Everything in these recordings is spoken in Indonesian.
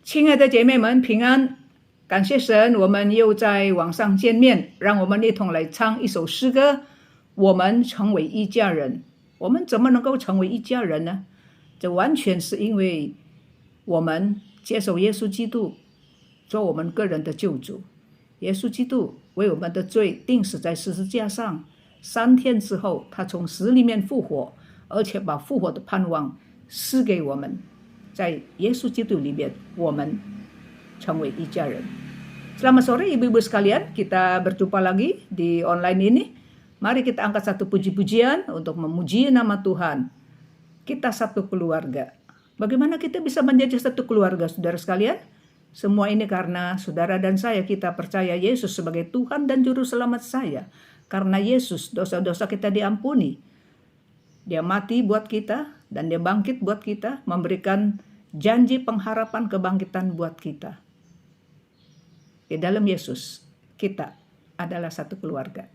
亲爱的姐妹们，平安！感谢神，我们又在网上见面，让我们一同来唱一首诗歌。我们成为一家人。我们怎么能够成为一家人呢？这完全是因为我们接受耶稣基督做我们个人的救主。耶稣基督为我们的罪钉死在十字架上，3天之后，他从死里面复活，而且把复活的盼望赐给我们。在耶稣基督里面，我们成为一家人。Selamat sore ibu-ibu sekalian, kita berjumpa lagi di online ini. Mari kita angkat satu puji-pujian untuk memuji nama Tuhan. Kita satu keluarga. Bagaimana kita bisa menjadi satu keluarga, saudara sekalian? Semua ini karena saudara dan saya, kita percaya Yesus sebagai Tuhan dan Juru Selamat saya. Karena Yesus, dosa-dosa kita diampuni. Dia mati buat kita dan dia bangkit buat kita, memberikan janji pengharapan kebangkitan buat kita. Di dalam Yesus, kita adalah satu keluarga.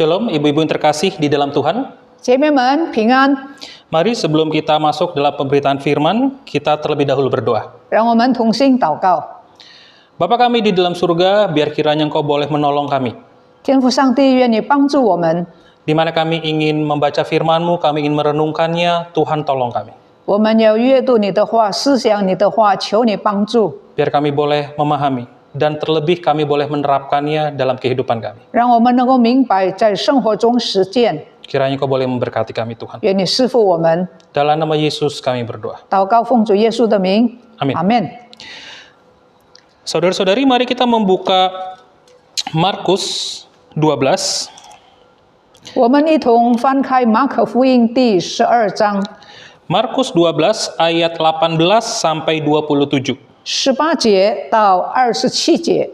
Shalom, ibu-ibu yang terkasih di dalam Tuhan. 姐妹们，平安！ Mari sebelum kita masuk dalam pemberitaan firman, kita terlebih dahulu berdoa. 让我们同心祷告。 Bapa kami di dalam surga, biar kiranya Engkau boleh menolong kami. 天父上帝，愿你帮助我们。 Di mana kami ingin membaca firman-Mu, kami ingin merenungkannya, Tuhan tolong kami. 我们要阅读你的话，思想你的话，求你帮助。 Biar kami boleh memahami, dan terlebih kami boleh menerapkannya dalam kehidupan kami. 让我们能够明白，在生活中实践。 Kiranya Kau boleh memberkati kami Tuhan. 愿你赐福我们。 Dalam nama Yesus kami berdoa. 祷告奉主耶稣的名， Amin. 阿门。 Saudara-saudari, mari kita membuka Markus 12. 我们一同翻开马可福音第12章。 Markus 12 ayat 18 sampai 27. 18节到27节。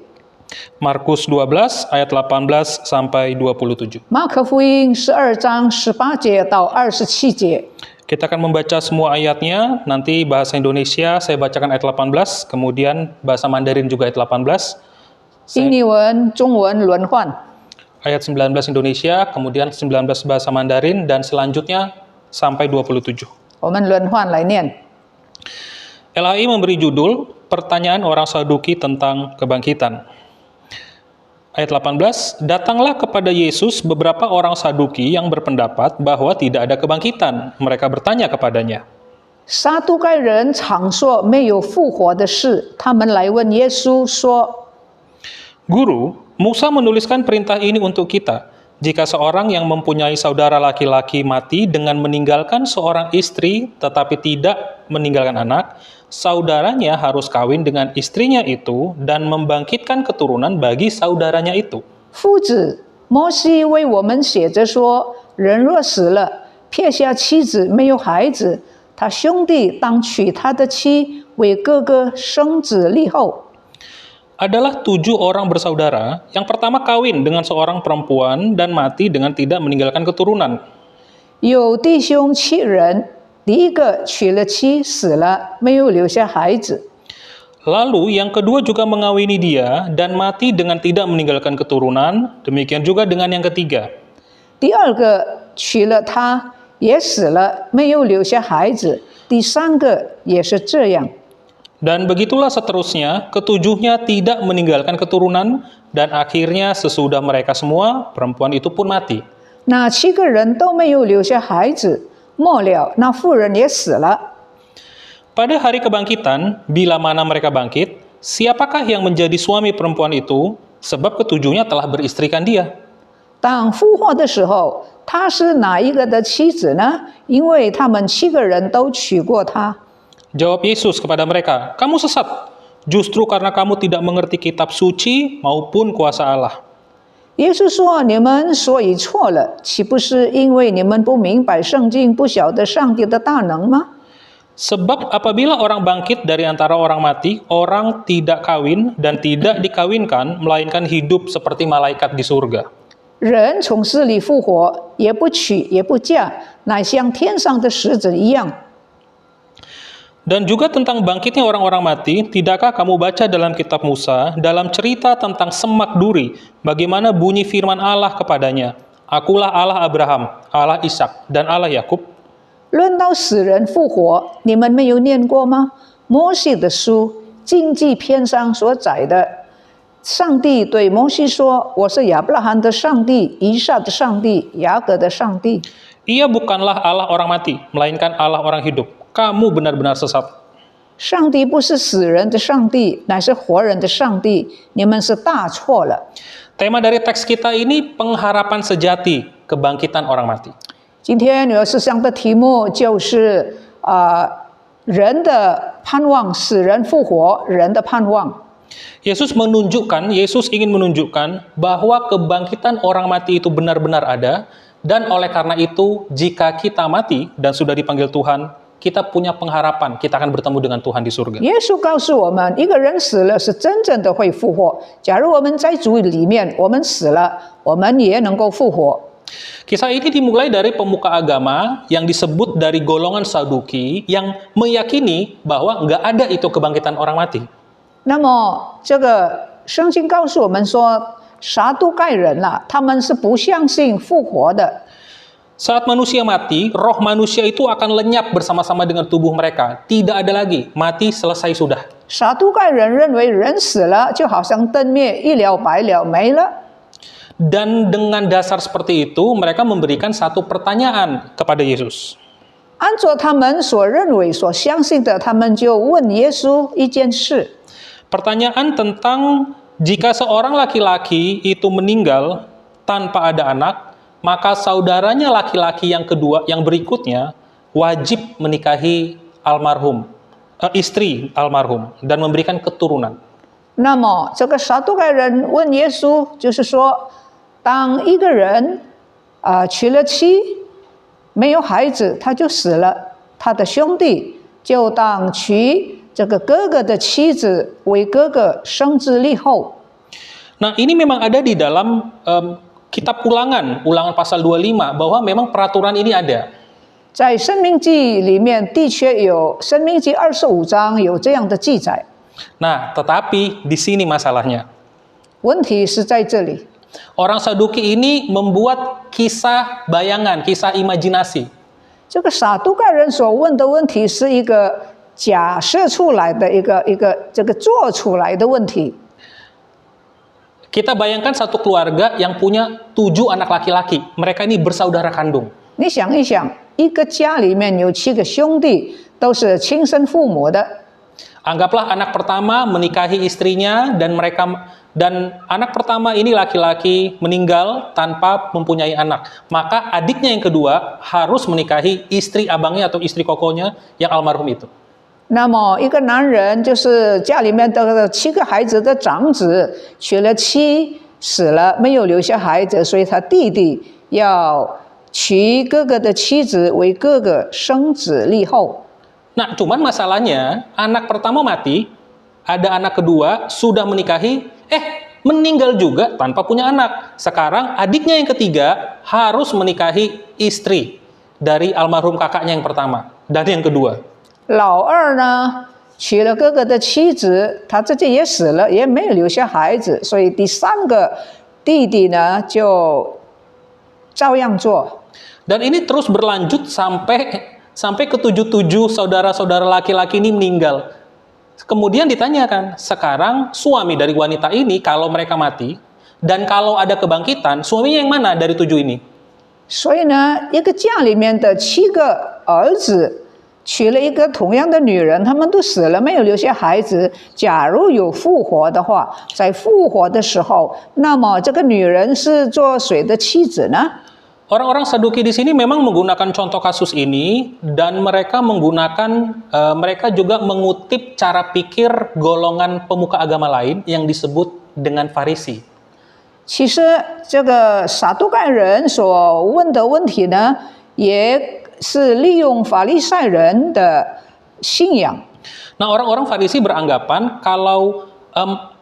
Markus 12 ayat 18 sampai 27. 马可福音12章18节到27节。 Kita akan membaca semua ayatnya, nanti bahasa Indonesia saya bacakan ayat 18, kemudian bahasa Mandarin juga ayat 18. 印尼文、中文轮换。ayat 19 Indonesia, kemudian 19 bahasa Mandarin, dan selanjutnya sampai 27. 我们轮换来念。 LHI memberi judul Pertanyaan Orang Saduki tentang Kebangkitan. Ayat 18, datanglah kepada Yesus beberapa orang Saduki yang berpendapat bahwa tidak ada kebangkitan. Mereka bertanya kepadanya. 撒都该人常说没有复活的事，他们来问耶稣说： Guru, Musa menuliskan perintah ini untuk kita. Jika seorang yang mempunyai saudara laki-laki mati dengan meninggalkan seorang istri tetapi tidak meninggalkan anak, saudaranya harus kawin dengan istrinya itu dan membangkitkan keturunan bagi saudaranya itu. 夫子，摩西为我们写着说，人若死了，撇下妻子没有孩子，他兄弟当娶他的妻，为哥哥生子立后。 Adalah 7 orang bersaudara, yang pertama kawin dengan seorang perempuan dan mati dengan tidak meninggalkan keturunan. 有弟兄7人，第一个娶了妻死了，没有留下孩子。 Lalu yang kedua juga mengawini dia dan mati dengan tidak meninggalkan keturunan, demikian juga dengan yang ketiga. 第二个娶了她也死了，没有留下孩子。第三个也是这样。 Dan begitulah seterusnya, ketujuhnya tidak meninggalkan keturunan, dan akhirnya sesudah mereka semua, perempuan itu pun mati. 那7个人都没有留下孩子，末了那妇人也死了。 Pada hari kebangkitan, bila mana mereka bangkit, siapakah yang menjadi suami perempuan itu, sebab ketujuhnya telah beristrikan dia? 当复活的时候，她是哪一个的妻子呢？因为他们7个人都娶过她。 Jawab Yesus kepada mereka, kamu sesat, justru karena kamu tidak mengerti kitab suci maupun kuasa Allah. 耶稣说：“你们所以错了，岂不是因为你们不明白圣经，不晓得上帝的大能吗？ Sebab apabila orang bangkit dari antara orang mati, orang tidak kawin dan tidak dikawinkan, melainkan hidup seperti malaikat di surga. 人从死里复活，也不娶也不嫁，乃像天上的使者一样。” Dan juga tentang bangkitnya orang-orang mati, tidakkah kamu baca dalam kitab Musa, dalam cerita tentang semak duri, bagaimana bunyi firman Allah kepadanya, Akulah Allah Abraham, Allah Ishak, dan Allah Yakub. 论到死人复活，你们没有念过吗？摩西的书经济篇上所载的，上帝对摩西说：“我是亚伯拉罕的上帝，以撒的上帝，雅各的上帝。” Ia bukanlah Allah orang mati, melainkan Allah orang hidup. Kamu benar-benar sesat. 上帝不是死人的上帝，乃是活人的上帝。你们是大错了。 Tema dari teks kita ini pengharapan sejati, kebangkitan orang mati. 今天有思想的题目就是人的盼望，死人复活，人的盼望。 Yesus ingin menunjukkan bahwa kebangkitan orang mati itu benar-benar ada, dan oleh karena itu, jika kita mati dan sudah dipanggil Tuhan, kita punya pengharapan, kita akan bertemu dengan Tuhan di surga. 耶稣告诉我们，一个人死了是真正的会复活。假如我们在主里面，我们死了，我们也能够复活。 Kisah ini dimulai dari pemuka agama yang disebut dari golongan Saduki yang meyakini bahwa nggak ada itu kebangkitan orang mati. 那么，这个圣经告诉我们说，撒都该人他们是不相信复活的。 Saat manusia mati, roh manusia itu akan lenyap bersama-sama dengan tubuh mereka. Tidak ada lagi, mati selesai sudah. 撒都该人认为人死了就好像灯灭，一了百了，没了。 Dan dengan dasar seperti itu, mereka memberikan satu pertanyaan kepada Yesus. 按照他们所认为、所相信的，他们就问耶稣一件事。 Pertanyaan tentang jika seorang laki-laki itu meninggal tanpa ada anak, maka saudaranya laki-laki yang kedua, yang berikutnya, wajib menikahi istri almarhum dan memberikan keturunan. 那么，这个撒都该人问耶稣，就是说，当一个人娶了妻，没有孩子，他就死了，他的兄弟就当娶这个哥哥的妻子，为哥哥生子立后。 Nah, ini memang ada di dalam kitab Ulangan pasal 25, bahwa memang peraturan ini ada. 在申命记里面，的确有申命记25章有这样的记载。 Nah, tetapi di sini masalahnya. 问题是在这里， Orang Saduki ini membuat kisah bayangan, kisah imajinasi. 这个撒都该人所问的问题是一个假设出来的这个做出来的问题。 Kita bayangkan satu keluarga yang punya 7 anak laki-laki. Mereka ini bersaudara kandung. 你想一想，一个家里面有7个兄弟，都是亲生父母的。 Anggaplah anak pertama menikahi istrinya dan anak pertama ini laki-laki meninggal tanpa mempunyai anak. Maka adiknya yang kedua harus menikahi istri abangnya atau istri kokonya yang almarhum itu. 那么一个男人就是家里面的7个孩子的长子，娶了妻，死了，没有留下孩子，所以他弟弟要娶哥哥的妻子为哥哥，生子立后。 Nah, cuman masalahnya anak pertama mati, ada anak kedua sudah menikahi, meninggal juga tanpa punya anak. Sekarang adiknya yang ketiga harus menikahi istri dari almarhum kakaknya yang pertama dan yang kedua. 老二呢，娶了哥哥的妻子，他自己也死了，也没有留下孩子，所以第3个弟弟呢就照样做。 Dan ini terus berlanjut sampai ke-7 saudara-saudara laki-laki ini meninggal. Kemudian ditanyakan, sekarang suami dari wanita ini kalau mereka mati dan kalau ada kebangkitan, suaminya yang mana dari 7 ini? 所以呢，一个家里面的7个儿子娶了一个同样的女人，他们都死了，没有留下孩子。假如有复活的话，在复活的时候，那么这个女人是做谁的妻子呢？ Orang-orang Saduki di sini memang menggunakan contoh kasus ini dan mereka mereka juga mengutip cara pikir golongan pemuka agama lain yang disebut dengan Farisi. 其实这个撒都该人所问的问题呢，也是利用法利赛人的信仰。 Nah, orang-orang Farisi beranggapan kalau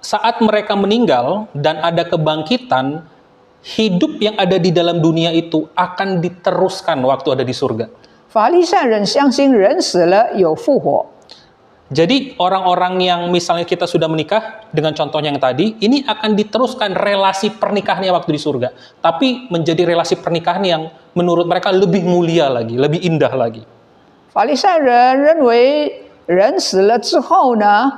saat mereka meninggal dan ada kebangkitan, hidup yang ada di dalam dunia itu akan diteruskan waktu ada di surga. 法利赛人相信人死了有复活。 Jadi orang-orang yang misalnya kita sudah menikah dengan contohnya yang tadi, ini akan diteruskan relasi pernikahannya waktu di surga. Tapi menjadi relasi pernikahan yang menurut mereka lebih mulia lagi, lebih indah lagi. 法利赛人认为人死了之后呢，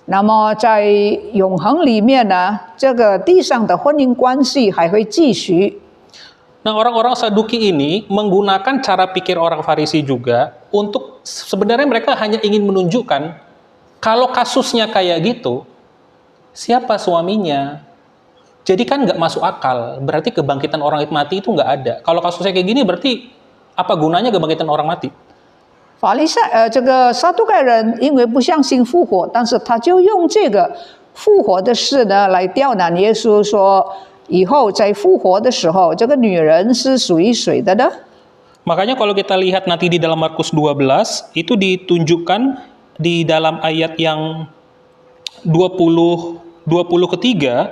那么在永恒里面呢，这个地上的婚姻关系还会继续。 Nah, orang-orang Saduki ini menggunakan cara pikir orang Farisi juga untuk sebenarnya mereka hanya ingin menunjukkan kalau kasusnya kayak gitu, siapa suaminya? Jadi kan nggak masuk akal, berarti kebangkitan orang mati itu nggak ada. Kalau kasusnya kayak gini berarti apa gunanya kebangkitan orang mati? 这个撒都该人因为不相信复活，但是他就用这个复活的事呢来刁难耶稣，说以后在复活的时候，这个女人是属于谁的呢？ Makanya kalau kita lihat nanti di dalam Markus 12, itu ditunjukkan di dalam ayat yang 20 ketiga,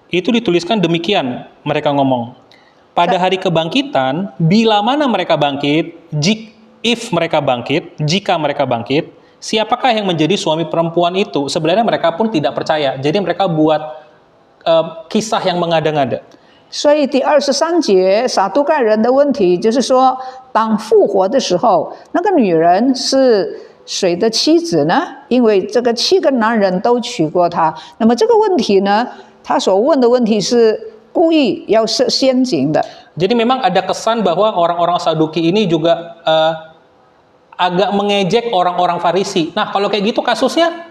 itu dituliskan demikian, mereka ngomong. Pada hari kebangkitan, bila mana mereka bangkit, jika mereka bangkit, siapakah yang menjadi suami perempuan itu? Sebenarnya mereka pun tidak percaya. Jadi mereka buat kisah yang mengada-ngada. 所以第23节撒都该人的问题就是说，当复活的时候，那个女人是谁的妻子呢？因为这个7个男人都娶过她。那么这个问题呢，他所问的问题是故意要设陷阱的。 Jadi memang ada kesan bahwa orang-orang Saduki ini juga agak mengejek orang-orang Farisi. Nah, kalau kayak gitu kasusnya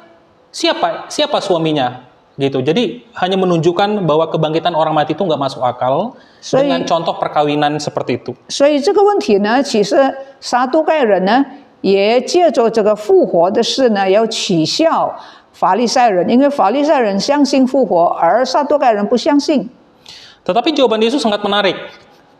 siapa suaminya? Gitu. Jadi hanya menunjukkan bahwa kebangkitan orang mati itu nggak masuk akal dengan contoh perkawinan seperti itu. 所以这个问题呢，其实撒都该人呢，也借着这个复活的事呢，要取笑法利赛人，因为法利赛人相信复活，而撒都该人不相信。 Tetapi jawaban Yesus sangat menarik.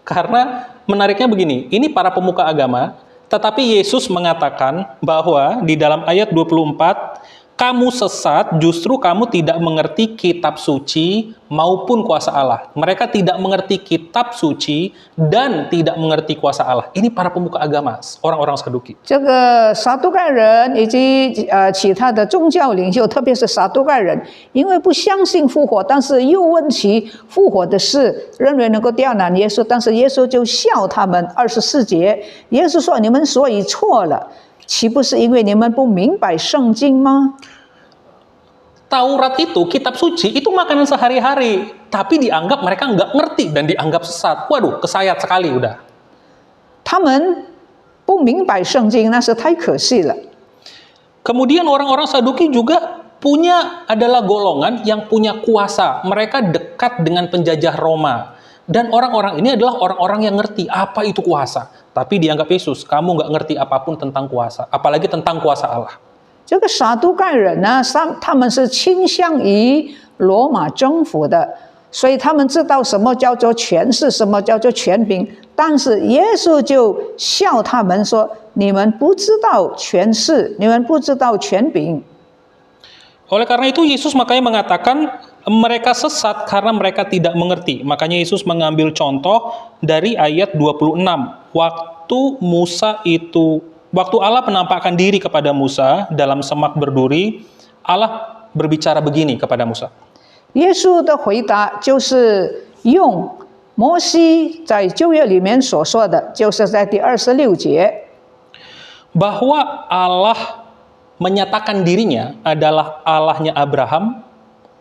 Karena menariknya begini, ini para pemuka agama, tetapi Yesus mengatakan bahwa di dalam ayat 24, Kamu sesat, justru kamu tidak mengerti kitab suci maupun kuasa Allah. Mereka tidak mengerti kitab suci dan tidak mengerti kuasa Allah. Ini para pemuka agama, orang-orang Saduki. 这个撒都该人以及其他的宗教领袖，特别是撒都该人，因为不相信复活，但是又问起复活的事，认为能够刁难耶稣，但是耶稣就笑他们。24节，耶稣说：“你们所以错了，岂不是因为你们不明白圣经吗？” Taurat itu, kitab suci, itu makanan sehari-hari. Tapi dianggap mereka nggak ngerti dan dianggap sesat. Waduh, kesayat sekali udah. 他们不明白圣经，那是太可惜了。 Kemudian orang-orang Saduki juga adalah golongan yang punya kuasa. Mereka dekat dengan penjajah Roma. Dan orang-orang ini adalah orang-orang yang ngerti apa itu kuasa. Tapi dianggap Yesus, kamu nggak ngerti apapun tentang kuasa. Apalagi tentang kuasa Allah. 这个撒都该人呢，他们是倾向于罗马政府的，所以他们知道什么叫做权势，什么叫做权柄。但是耶稣就笑他们说：“你们不知道权势，你们不知道权柄。” Oleh karena itu Yesus makanya mengatakan mereka sesat karena mereka tidak mengerti. Makanya Yesus mengambil contoh dari ayat 26. Waktu Allah menampakkan diri kepada Musa dalam semak berduri, Allah berbicara begini kepada Musa. 耶稣的回答就是用摩西在旧约里面所说的，就是在第26节， bahwa Allah menyatakan dirinya adalah Allahnya Abraham,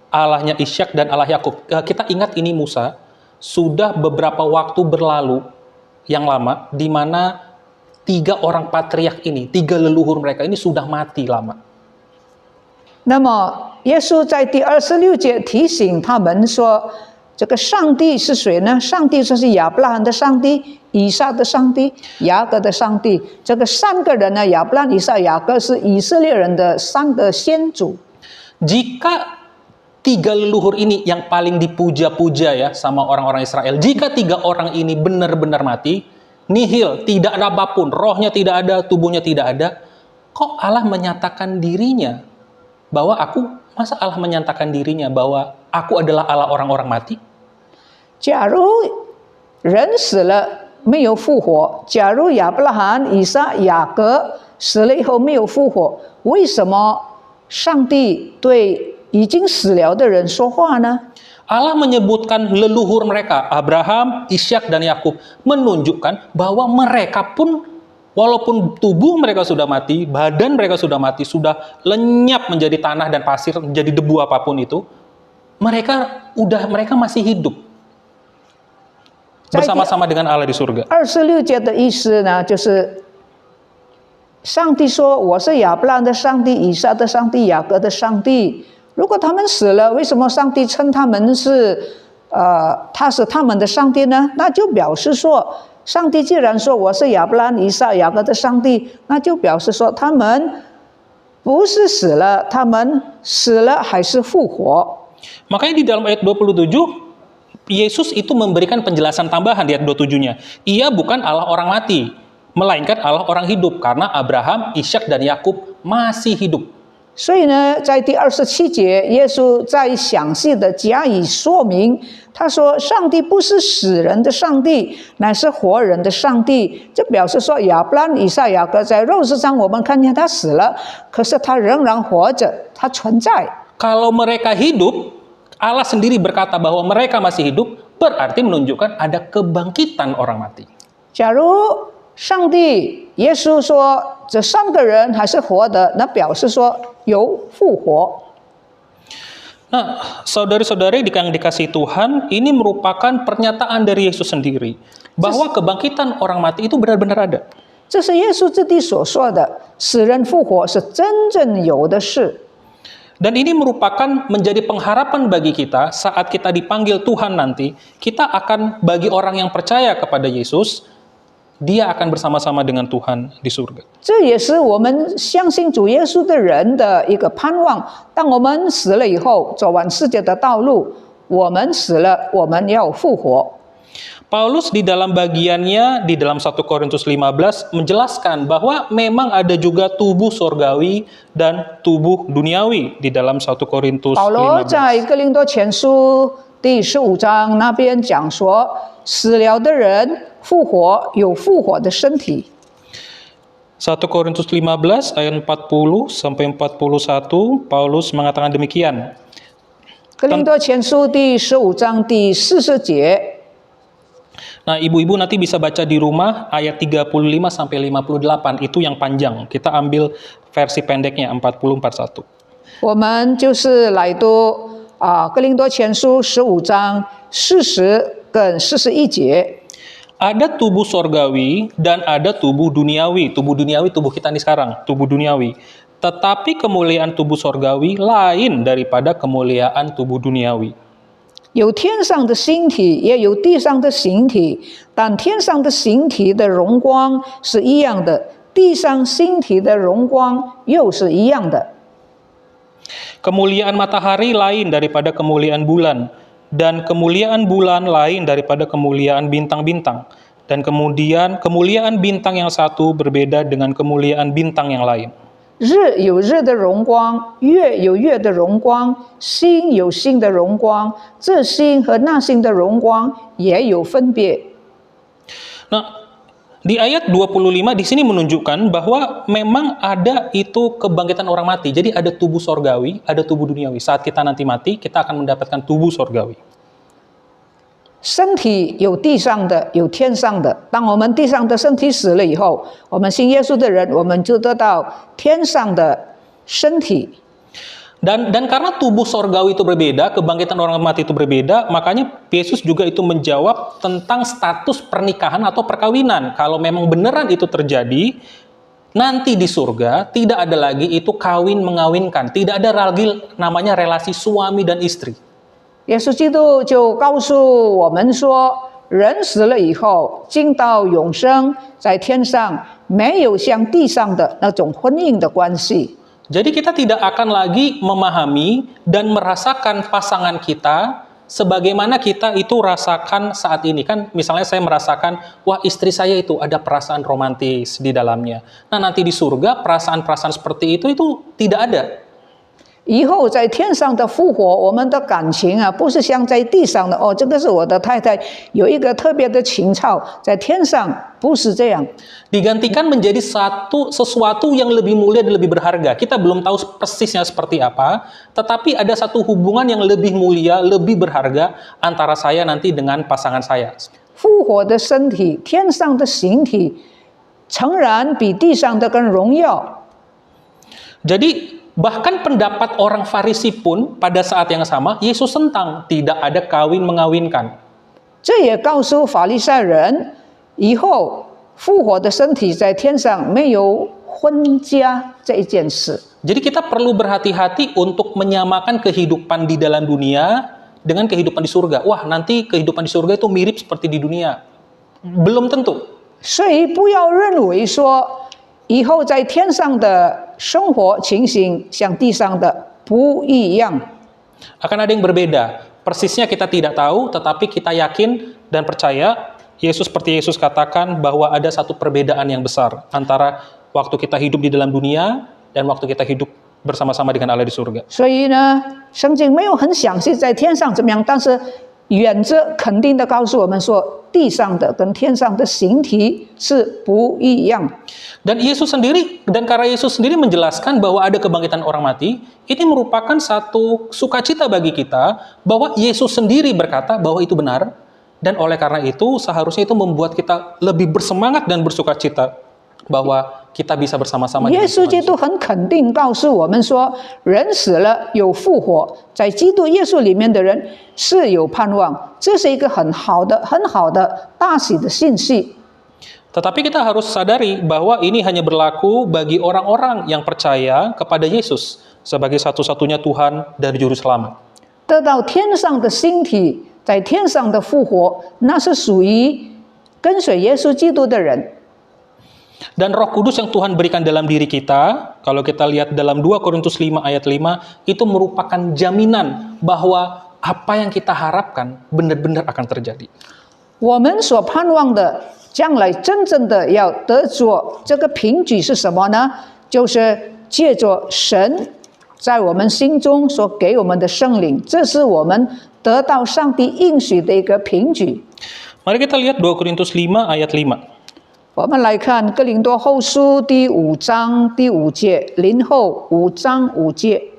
Allahnya Ishak dan Allah Yakub. Kita ingat ini Musa sudah beberapa waktu berlalu yang lama di mana 3 orang patriark ini, 3 leluhur mereka ini sudah mati lama. 那么耶稣在第26节提醒他们说，这个上帝是谁呢？上帝就是亚伯拉罕的上帝、以撒的上帝、雅各的上帝。这个3个人呢，亚伯拉罕、以撒、雅各是以色列人的3个先祖。 Jika 3 leluhur ini yang paling dipuja-puja ya sama orang-orang Israel, jika 3 orang ini benar-benar mati, nihil, tidak ada apapun, rohnya tidak ada, tubuhnya tidak ada, kok Allah menyatakan dirinya bahwa masa Allah menyatakan dirinya bahwa aku adalah Allah orang-orang mati? 假如人死了没有复活，假如亚伯拉罕、以撒、雅各死了以后没有复活，为什么上帝对已经死了的人说话呢？ Allah menyebutkan leluhur mereka, Abraham, Ishak, dan Yakub, menunjukkan bahwa mereka pun, walaupun tubuh mereka sudah mati, badan mereka sudah mati, sudah lenyap menjadi tanah dan pasir, menjadi debu apapun itu, mereka masih hidup bersama-sama dengan Allah di surga. 26节的意思呢，就是上帝说：“我是亚伯拉罕的上帝、以撒的上帝、雅各的上帝。” 如果他们死了，为什么上帝称他们是他是他们的上帝呢？那就表示说，上帝既然说我是亚伯拉罕、以撒、雅各的上帝，那就表示说他们不是死了，他们死了还是复活。 Makanya di dalam ayat 27, Yesus itu memberikan penjelasan tambahan di ayat 27-nya. Ia bukan Allah orang mati, melainkan Allah orang hidup, karena Abraham, Ishak, dan Yakub masih hidup. 所以呢，在第27节，耶稣再详细的加以说明。他说：“上帝不是死人的上帝，乃是活人的上帝。”这表示说，亚伯拉罕、以撒、雅各在肉身上我们看见他死了，可是他仍然活着，他存在。 Kalau mereka hidup, Allah sendiri berkata bahwa mereka masih hidup, berarti menunjukkan ada kebangkitan orang mati. 假如上帝、耶稣说这3个人还是活的，那表示说有复活。 Nah, saudari-saudari yang dikasihi Tuhan, ini merupakan pernyataan dari Yesus sendiri bahwa kebangkitan orang mati itu benar-benar ada. 这是耶稣自己所说的，死人复活是真正有的事。 Dan ini merupakan menjadi pengharapan bagi kita saat kita dipanggil Tuhan nanti, kita akan bagi orang yang percaya kepada Yesus, dia akan bersama-sama dengan Tuhan di surga. 这也是我们相信主耶稣的人的一个盼望。当我们死了以后，走完世界的道路，我们死了，我们要复活。Paulus di dalam bagiannya di dalam 1 Korintus 15 menjelaskan bahwa memang ada juga tubuh sorgawi dan tubuh duniawi di dalam 1 Korintus 保罗 15. 在哥林多前书第15章那边讲说，死了的人复活，有复活的身体。 1 Korintus 15 ayat 40 sampai 41 Paulus mengatakan demikian. 哥林多前书第15章第40节。 Nah, ibu-ibu nanti bisa baca di rumah ayat 35 sampai 58 itu yang panjang. Kita ambil versi pendeknya 40-41. 我们就是来读哥林多前书15章40跟41节。 Ada tubuh sorgawi dan ada tubuh duniawi. Tubuh duniawi tubuh kita nih sekarang, tubuh duniawi. Tetapi kemuliaan tubuh sorgawi lain daripada kemuliaan tubuh duniawi. 有天上的形体，也有地上的形体，但天上的形体的荣光是一样的，地上形体的荣光又是一样的。 Kemuliaan matahari lain daripada kemuliaan bulan, dan kemuliaan bulan lain daripada kemuliaan bintang-bintang. Dan kemudian kemuliaan bintang yang satu berbeda dengan kemuliaan bintang yang lain. 日有日的荣光，月有月的荣光，星有星的荣光，这星和那星的荣光也有分别。 Nah, di ayat 25 di sini menunjukkan bahwa memang ada itu kebangkitan orang mati. Jadi ada tubuh sorgawi, ada tubuh duniawi. Saat kita nanti mati, kita akan mendapatkan tubuh sorgawi. 身体有地上的，有天上的。当我们地上的身体死了以后，我们信耶稣的人，我们就得到天上的身体。 Dan karena tubuh sorgawi itu berbeda, kebangkitan orang mati itu berbeda, makanya Yesus juga itu menjawab tentang status pernikahan atau perkawinan. Kalau memang beneran itu terjadi, nanti di surga tidak ada lagi itu kawin mengawinkan, tidak ada lagi namanya relasi suami dan istri. 耶稣基督就告诉我们说，人死了以后进到永生，在天上没有像地上的那种婚姻的关系。 Jadi kita tidak akan lagi memahami dan merasakan pasangan kita sebagaimana kita itu rasakan saat ini. Kan misalnya saya merasakan, wah istri saya itu ada perasaan romantis di dalamnya. Nah nanti di surga perasaan-perasaan seperti itu tidak ada. 以后在天上的复活，我们的感情啊，不是像在地上的哦，这个是我的太太，有一个特别的情操，在天上不是这样。 Digantikan menjadi sesuatu yang lebih mulia dan lebih berharga. Kita belum tahu persisnya seperti apa, tetapi ada satu hubungan yang lebih mulia, lebih berharga antara saya nanti dengan pasangan saya. 复活的身体，天上的形体，诚然比地上的更荣耀。 Jadi bahkan pendapat orang Farisi pun pada saat yang sama Yesus tentang tidak ada kawin mengawinkan. 这也告诉法利赛人，以后复活的身体在天上没有婚嫁这一件事。 Jadi kita perlu berhati-hati untuk menyamakan kehidupan di dalam dunia dengan kehidupan di surga. Wah, nanti kehidupan di surga itu mirip seperti di dunia. Belum tentu. 所以不要认为说以后在天上的生活情形像地上的不一样。 Akan ada yang berbeda. Persisnya kita tidak tahu, tetapi kita yakin dan percaya seperti Yesus katakan bahwa ada satu perbedaan yang besar antara waktu kita hidup di dalam dunia dan waktu kita hidup bersama-sama dengan Allah di surga. 所以呢，圣经没有很详细在天上怎么样，但是原则肯定的告诉我们说，地上的跟天上的形体是不一样。 Dan karena Yesus sendiri menjelaskan bahwa ada kebangkitan orang mati, ini merupakan satu sukacita bagi kita bahwa Yesus sendiri berkata bahwa itu benar, dan oleh karena itu seharusnya itu membuat kita lebih bersemangat dan bersukacita bahwa kita bisa bersama-sama dengan 耶稣基 Tuhan. 督很肯定告诉我们说，人死了有复活，在基督耶稣里面的人是有盼望，这是一个很好的大喜的信息。 Tetapi kita harus sadari bahwa ini hanya berlaku bagi orang-orang yang percaya kepada Yesus sebagai satu-satunya Tuhan dan Juru Selamat. 得到天上的星体，在天上的复活，那是属于跟随耶稣基督的人。 Dan Roh Kudus yang Tuhan berikan dalam diri kita, kalau kita lihat dalam 2 Korintus 5 ayat 5, itu merupakan jaminan bahwa apa yang kita harapkan benar-benar akan terjadi. 我们所盼望的将来真正的要得着这个凭据是什么呢？就是借着神在我们心中所给我们的圣灵，这是我们得到上帝应许的一个凭据。 Mari kita lihat 2 Korintus 5 ayat 5. 我们来看哥林多后书第5章第5节，林后5章5节。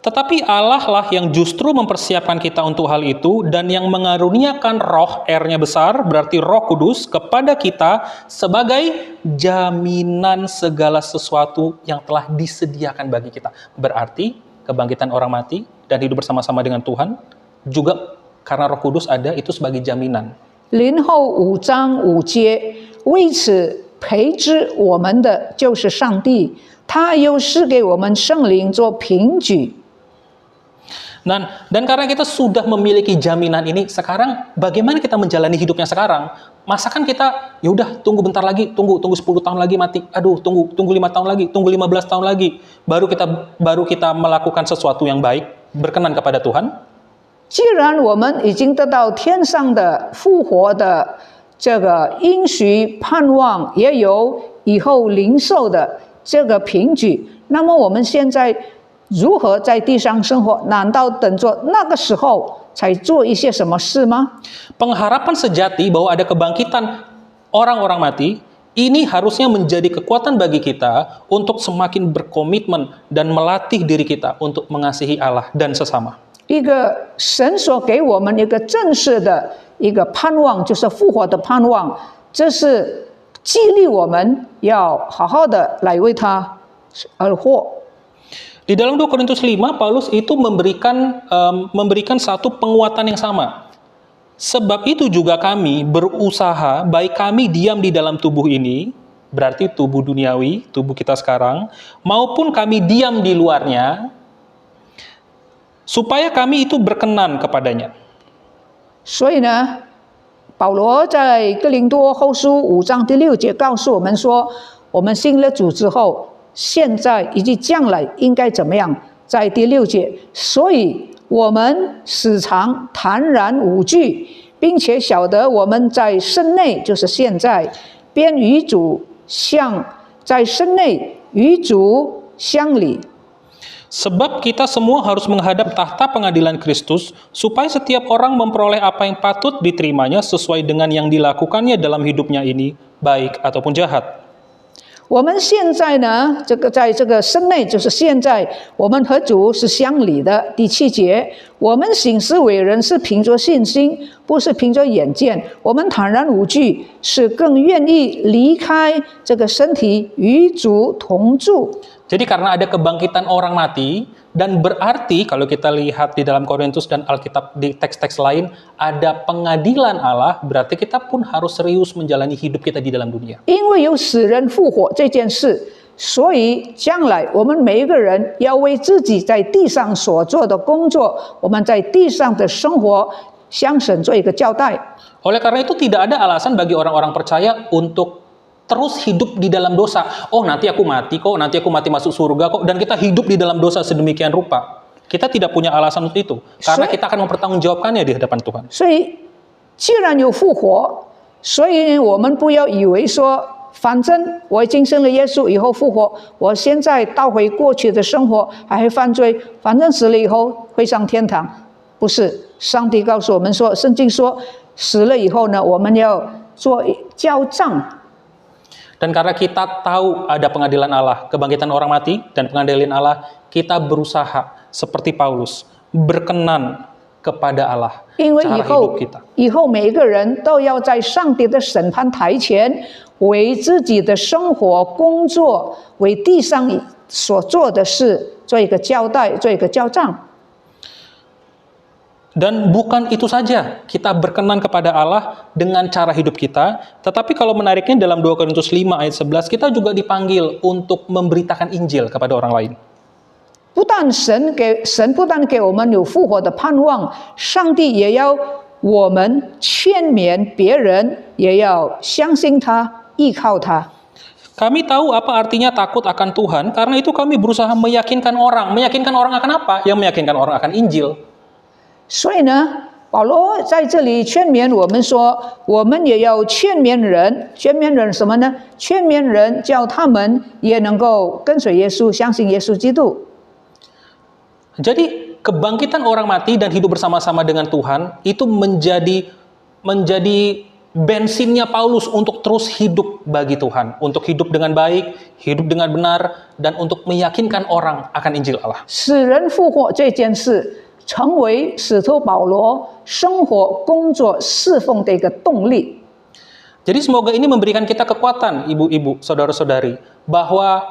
Tetapi Allah lah yang justru mempersiapkan kita untuk hal itu dan yang mengaruniakan roh, R-nya besar, berarti Roh Kudus, kepada kita sebagai jaminan segala sesuatu yang telah disediakan bagi kita. Berarti kebangkitan orang mati dan hidup bersama-sama dengan Tuhan juga karena Roh Kudus ada itu sebagai jaminan. 林后5章5节，为此培植我们的就是上帝，他又赐给我们圣灵做凭据。 Dan karena kita sudah memiliki jaminan ini, sekarang bagaimana kita menjalani hidupnya sekarang? Masakan kita, ya udah tunggu bentar lagi, tunggu 10 tahun lagi mati. Aduh, tunggu 5 tahun lagi, tunggu 15 tahun lagi. Baru kita melakukan sesuatu yang baik, berkenan kepada Tuhan. 既然我们已经得到天上的复活的这个应许盼望，也有以后领受的这个凭据，那么我们现在 如何在地上生活？难道等着那个时候才做一些什么事吗？ Pengharapan sejati bahwa ada kebangkitan orang-orang mati, ini harusnya menjadi kekuatan bagi kita untuk semakin berkomitmen dan melatih diri kita untuk mengasihi Allah dan sesama. 一个神所给我们一个正式的一个盼望，就是复活的盼望，这是激励我们要好好的来为他而活。 Di dalam 2 Korintus 5, Paulus itu memberikan satu penguatan yang sama. Sebab itu juga kami berusaha, baik kami diam di dalam tubuh ini, berarti tubuh duniawi, tubuh kita sekarang, maupun kami diam di luarnya, supaya kami itu berkenan kepadanya. 所以呢，保罗在哥林多后书5章第6节告诉我们说，我们信了主之后， 现在以及将来应该怎么样？在第6节，所以我们时常坦然无惧，并且晓得我们在身内，就是现在，便与主相在身内与主相离。 Sebab kita semua harus menghadap tahta pengadilan Kristus, supaya setiap orang memperoleh apa yang patut diterimanya sesuai dengan yang dilakukannya dalam hidupnya ini, baik ataupun jahat. 我们现在呢，在这个身内，就是现在，我们和主是相离的。第7节，我们行事为人是凭着信心，不是凭着眼见。我们坦然无惧，是更愿意离开这个身体，与主同住。 Jadi karena ada kebangkitan orang mati, dan berarti kalau kita lihat di dalam Korintus dan Alkitab di teks-teks lain, ada pengadilan Allah, berarti kita pun harus serius menjalani hidup kita di dalam dunia. 因为有死人复活这件事，所以将来我们每一个人要为自己在地上所做的工作，我们在地上的生活向神做一个交代。 Oleh karena itu tidak ada alasan bagi orang-orang percaya untuk terus hidup di dalam dosa. Oh, nanti aku mati kok, nanti aku mati masuk surga kok, dan kita hidup di dalam dosa sedemikian rupa. Kita tidak punya alasan untuk itu, karena kita akan mempertanggungjawabkannya di hadapan Tuhan. 所以，既然有复活，所以我们不要以为说，反正我已经信了耶稣以后复活，我现在倒回过去的生活还会犯罪，反正死了以后会上天堂。不是，上帝告诉我们说，圣经说，死了以后呢，我们要做交账。 Dan karena kita tahu ada pengadilan Allah, kebangkitan orang mati, dan pengadilan Allah, kita berusaha seperti Paulus, berkenan kepada Allah, 因为 cara hidup kita. 以后每一个人都要在上帝的审判台前，为自己的生活、工作，为地上所做的事做一个交代，做一个交账。 Dan bukan itu saja, kita berkenan kepada Allah dengan cara hidup kita, tetapi kalau menariknya dalam 2 Korintus 5 ayat 11, kita juga dipanggil untuk memberitakan Injil kepada orang lain. 不但神不但给我们有复活的盼望，上帝也要我们劝勉别人，也要相信他，依靠他。 Kami tahu apa artinya takut akan Tuhan, karena itu kami berusaha meyakinkan orang. Meyakinkan orang akan apa? Yang meyakinkan orang akan Injil. 所以呢，保罗在这里劝勉我们说，我们也要劝勉人，劝勉人什么呢？劝勉人，叫他们也能够跟随耶稣，相信耶稣基督。 Jadi kebangkitan orang mati dan hidup bersama-sama dengan Tuhan itu menjadi bensinnya Paulus untuk terus hidup bagi Tuhan, untuk hidup dengan baik, hidup dengan benar, dan untuk meyakinkan orang akan Injil Allah. 使人复活这件事，成为使徒保罗生活、工作、侍奉的一个动力。 Jadi semoga ini memberikan kita kekuatan, ibu-ibu, saudara-saudari, bahwa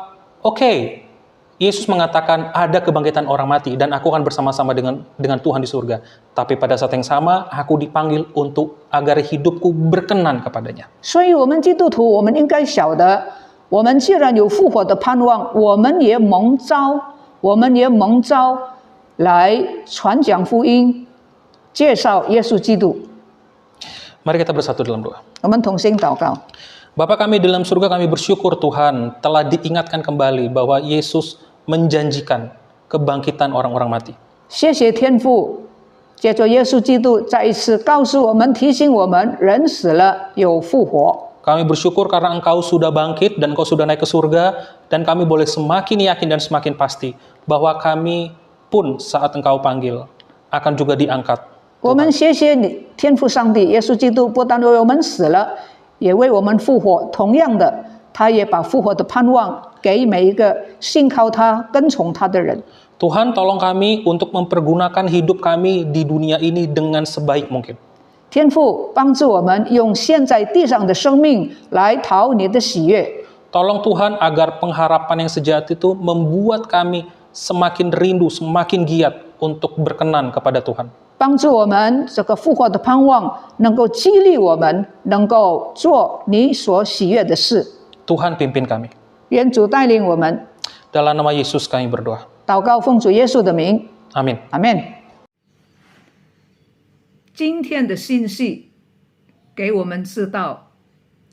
oke, Yesus mengatakan ada kebangkitan orang mati dan aku akan bersama-sama dengan Tuhan di surga. Tapi pada saat yang sama, aku dipanggil untuk agar hidupku berkenan kepadanya. 所以，我们基督徒，我们应该晓得，我们既然有复活的盼望，我们也蒙召来传讲福音，介绍耶稣基督。 Mari kita bersatu dalam doa. 我们同心祷告。 Bapa kami dalam surga, kami bersyukur Tuhan telah diingatkan kembali bahwa Yesus menjanjikan kebangkitan orang-orang mati. 谢谢天父，借着耶稣基督再一次告诉我们、提醒我们，人死了有复活。 Kami bersyukur karena Engkau sudah bangkit dan Engkau sudah naik ke surga, dan kami boleh semakin yakin dan semakin pasti bahwa kami pun saat Engkau panggil akan juga diangkat. 我们谢谢你，天父上帝，耶稣基督不但为我们死了，也为我们复活。同样的，他也把复活的盼望给每一个信靠他、跟从他的人。 Tuhan, tolong kami untuk mempergunakan hidup kami di dunia ini dengan sebaik mungkin. 天父帮助我们用现在地上的生命来讨你的喜悦。 Tolong Tuhan agar pengharapan yang sejati itu membuat kami semakin rindu, semakin giat untuk berkenan kepada Tuhan. 帮助我们这个复活的盼望能够激励我们，能够做你所喜悦的事。 Tuhan pimpin kami. 愿主带领我们。 Dalam nama Yesus kami berdoa. 祷告奉主耶稣的名， Amin. 阿门。今天的信息给我们知道，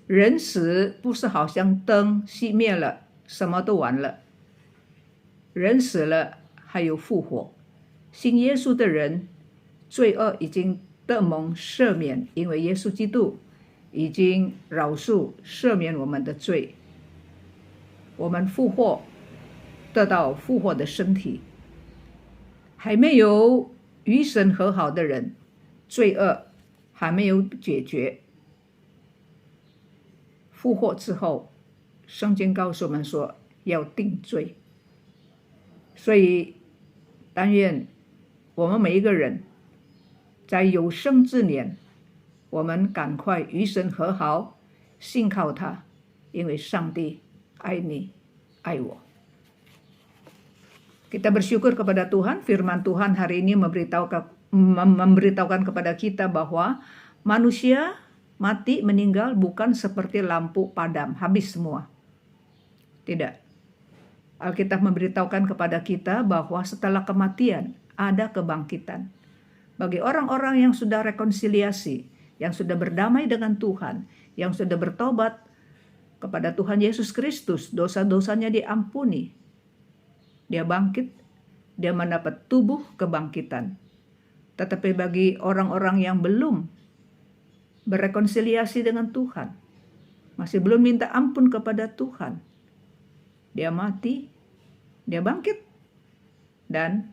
人死不是好像灯熄灭了，什么都完了。人死了还有复活。信耶稣的人，罪恶已经得蒙赦免，因为耶稣基督已经饶恕赦免我们的罪。我们复活，得到复活的身体。还没有与神和好的人，罪恶还没有解决。复活之后，圣经告诉我们说要定罪。所以，但愿我们每一个人在有生之年，我们赶快与神和好，信靠他，因为上帝爱你，爱我。Kita bersyukur kepada Tuhan, firman Tuhan hari ini memberitahukan kepada kita bahwa manusia mati meninggal bukan seperti lampu padam, habis semua. Tidak. Alkitab memberitahukan kepada kita bahwa setelah kematian ada kebangkitan. Bagi orang-orang yang sudah rekonsiliasi, yang sudah berdamai dengan Tuhan, yang sudah bertobat kepada Tuhan Yesus Kristus, dosa-dosanya diampuni. Dia bangkit, dia mendapat tubuh kebangkitan. Tetapi bagi orang-orang yang belum berrekonsiliasi dengan Tuhan, masih belum minta ampun kepada Tuhan, dia mati, dia bangkit, dan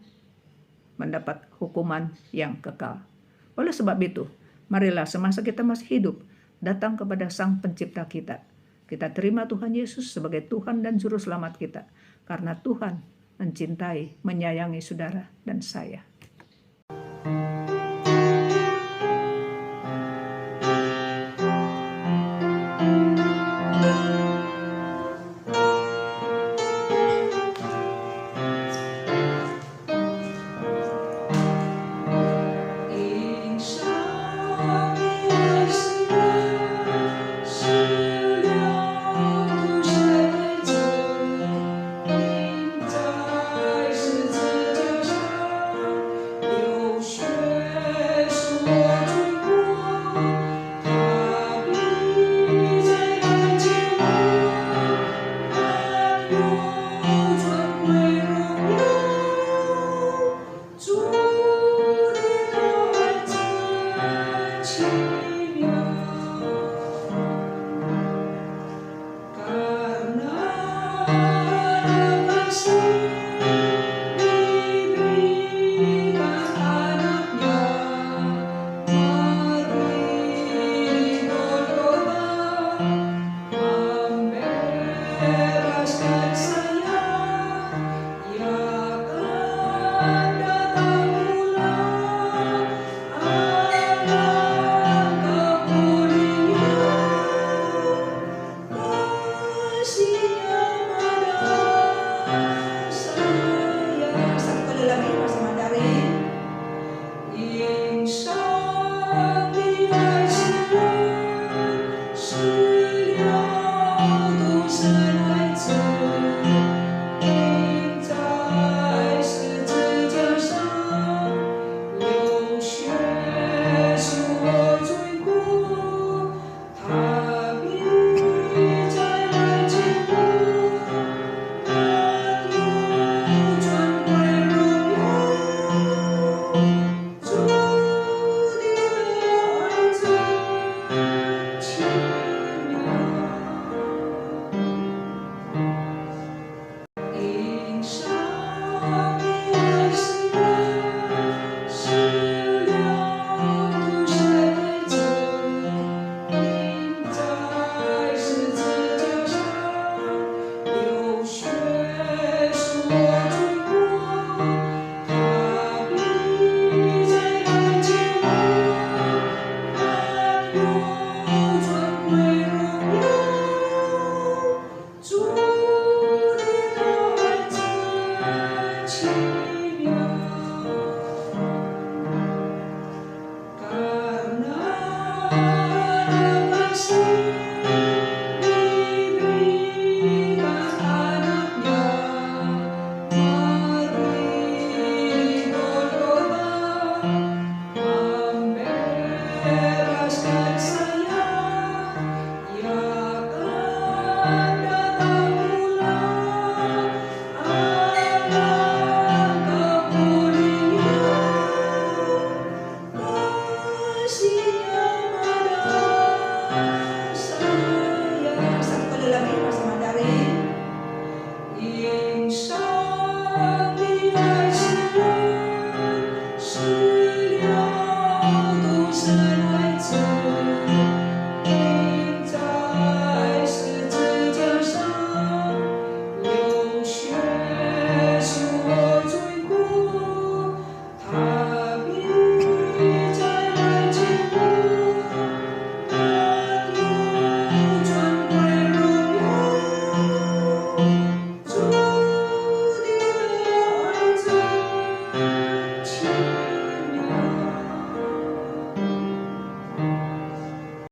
mendapat hukuman yang kekal. Oleh sebab itu, marilah semasa kita masih hidup, datang kepada Sang Pencipta kita. Kita terima Tuhan Yesus sebagai Tuhan dan Juru Selamat kita. Karena Tuhan mencintai, menyayangi saudara dan saya.